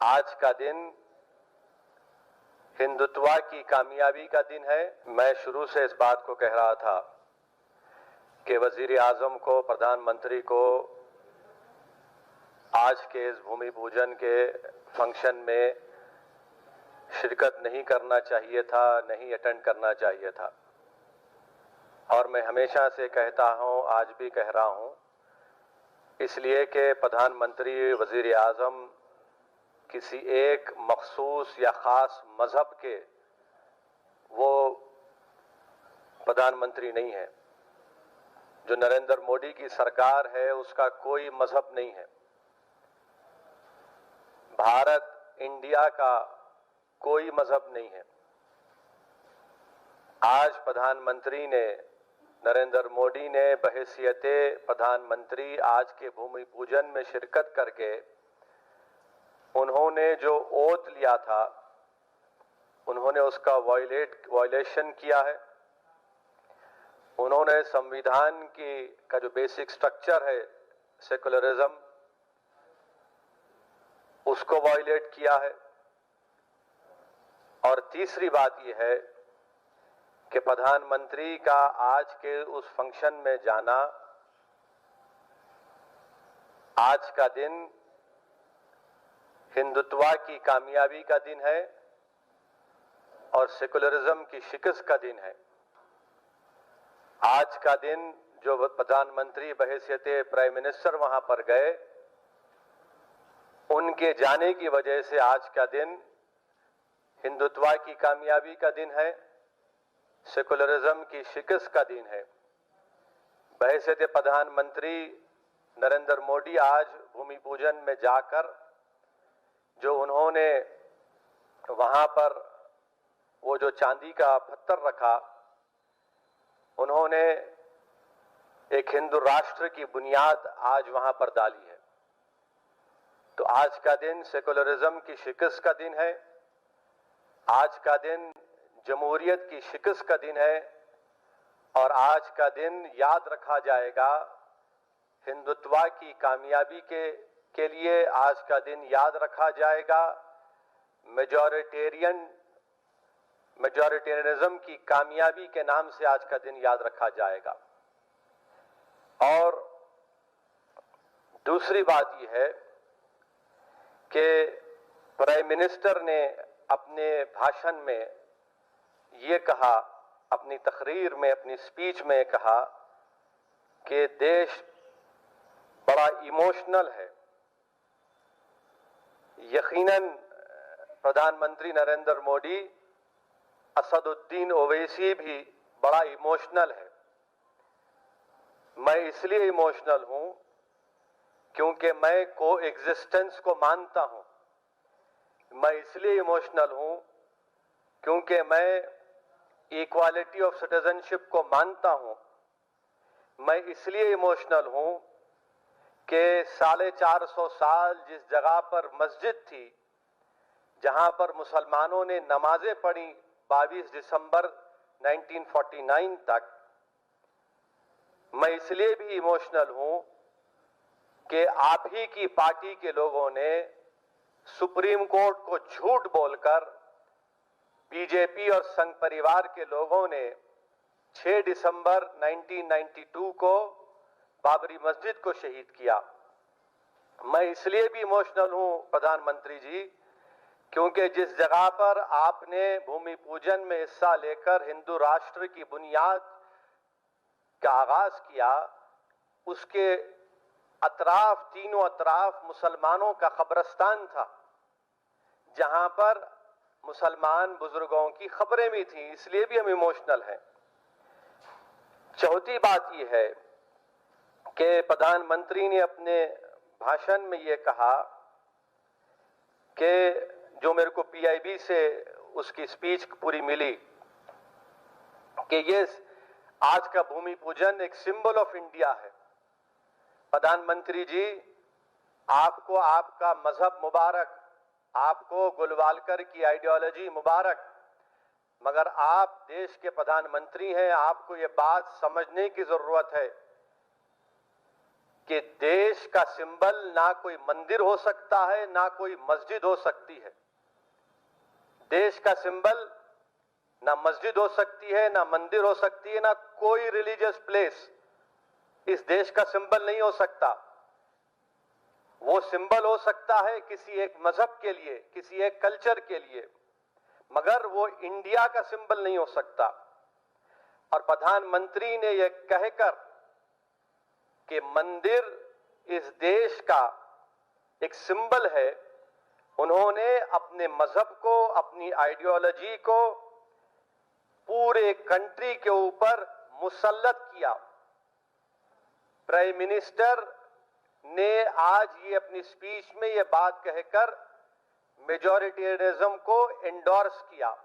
आज का दिन हिंदुत्व की कामयाबी का दिन है। मैं शुरू से इस बात को कह रहा था कि वजीर आजम को, प्रधानमंत्री को आज के इस भूमि पूजन के फंक्शन में शिरकत नहीं करना चाहिए था, नहीं अटेंड करना चाहिए था। और मैं हमेशा से कहता हूं, आज भी कह रहा हूं, इसलिए कि प्रधानमंत्री, वजीर आजम किसी एक मखसूस या ख़ास मजहब के वो प्रधानमंत्री नहीं है। जो नरेंद्र मोदी की सरकार है उसका कोई मजहब नहीं है। भारत, इंडिया का कोई मजहब नहीं है। आज प्रधानमंत्री ने, नरेंद्र मोदी ने बहैसियते प्रधानमंत्री आज के भूमि पूजन में शिरकत करके उन्होंने जो ओथ लिया था उन्होंने उसका वायलेशन किया है। उन्होंने संविधान का जो बेसिक स्ट्रक्चर है, सेकुलरिज्म, उसको वायलेट किया है। और तीसरी बात यह है कि प्रधानमंत्री का आज के उस फंक्शन में जाना, आज का दिन हिंदुत्व की कामयाबी का दिन है और सेकुलरिज्म की शिकस्त का दिन है। आज का दिन जो प्रधानमंत्री बहैसियते प्राइम मिनिस्टर वहां पर गए, उनके जाने की वजह से आज का दिन हिंदुत्व की कामयाबी का दिन है, सेकुलरिज्म की शिकस्त का दिन है। बहैसियते प्रधानमंत्री नरेंद्र मोदी आज भूमि पूजन में जाकर जो उन्होंने वहां पर वो जो चांदी का पत्थर रखा, उन्होंने एक हिंदू राष्ट्र की बुनियाद आज वहां पर डाली है। तो आज का दिन सेकुलरिज्म की शिकस्त का दिन है। आज का दिन जमहूरियत की शिकस्त का दिन है और आज का दिन याद रखा जाएगा हिंदुत्व की कामयाबी के लिए। आज का दिन याद रखा जाएगा मेजॉरिटेरियनिज्म की कामयाबी के नाम से आज का दिन याद रखा जाएगा। और दूसरी बात यह है कि प्राइम मिनिस्टर ने अपने भाषण में ये कहा, अपनी तकरीर में, अपनी स्पीच में कहा कि देश बड़ा इमोशनल है। यकीनन प्रधानमंत्री नरेंद्र मोदी, असदुद्दीन ओवैसी भी बड़ा इमोशनल है। मैं इसलिए इमोशनल हूं क्योंकि मैं को एग्जिस्टेंस को मानता हूं। मैं इसलिए इमोशनल हूं क्योंकि मैं इक्वालिटी ऑफ सिटीजनशिप को मानता हूं। मैं इसलिए इमोशनल हूं कि 450 साल जिस जगह पर मस्जिद थी, जहां पर मुसलमानों ने नमाजें पढ़ी 22 दिसंबर 1949 तक, मैं इसलिए भी इमोशनल हूं कि आप ही की पार्टी के लोगों ने सुप्रीम कोर्ट को झूठ बोलकर, बीजेपी और संघ परिवार के लोगों ने 6 दिसंबर 1992 को बाबरी मस्जिद को शहीद किया। मैं इसलिए भी इमोशनल हूं प्रधानमंत्री जी क्योंकि जिस जगह पर आपने भूमि पूजन में हिस्सा लेकर हिंदू राष्ट्र की बुनियाद का आगाज किया, उसके अतराफ, तीनों अतराफ मुसलमानों का कब्रिस्तान था, जहां पर मुसलमान बुजुर्गों की खबरें भी थी। इसलिए भी हम इमोशनल हैं। चौथी बात यह है कि प्रधानमंत्री ने अपने भाषण में यह कहा कि जो मेरे को पीआईबी से उसकी स्पीच पूरी मिली कि ये आज का भूमि पूजन एक सिंबल ऑफ इंडिया है। प्रधानमंत्री जी, आपको आपका मजहब मुबारक, आपको गोलवालकर की आइडियोलॉजी मुबारक, मगर आप देश के प्रधानमंत्री हैं। आपको ये बात समझने की जरूरत है कि देश का सिंबल ना कोई मंदिर हो सकता है, ना कोई मस्जिद हो सकती है। देश का सिंबल ना मस्जिद हो सकती है, ना मंदिर हो सकती है, ना कोई रिलीजियस प्लेस इस देश का सिंबल नहीं हो सकता। वो सिंबल हो सकता है किसी एक मजहब के लिए, किसी एक कल्चर के लिए, मगर वो इंडिया का सिंबल नहीं हो सकता। और प्रधानमंत्री ने यह कहकर कि मंदिर इस देश का एक सिंबल है, उन्होंने अपने मजहब को, अपनी आइडियोलॉजी को पूरे कंट्री के ऊपर मुसल्लत किया। प्राइम मिनिस्टर ने आज ये अपनी स्पीच में ये बात कहकर मेजॉरिटेरियनिज्म को एंडोर्स किया।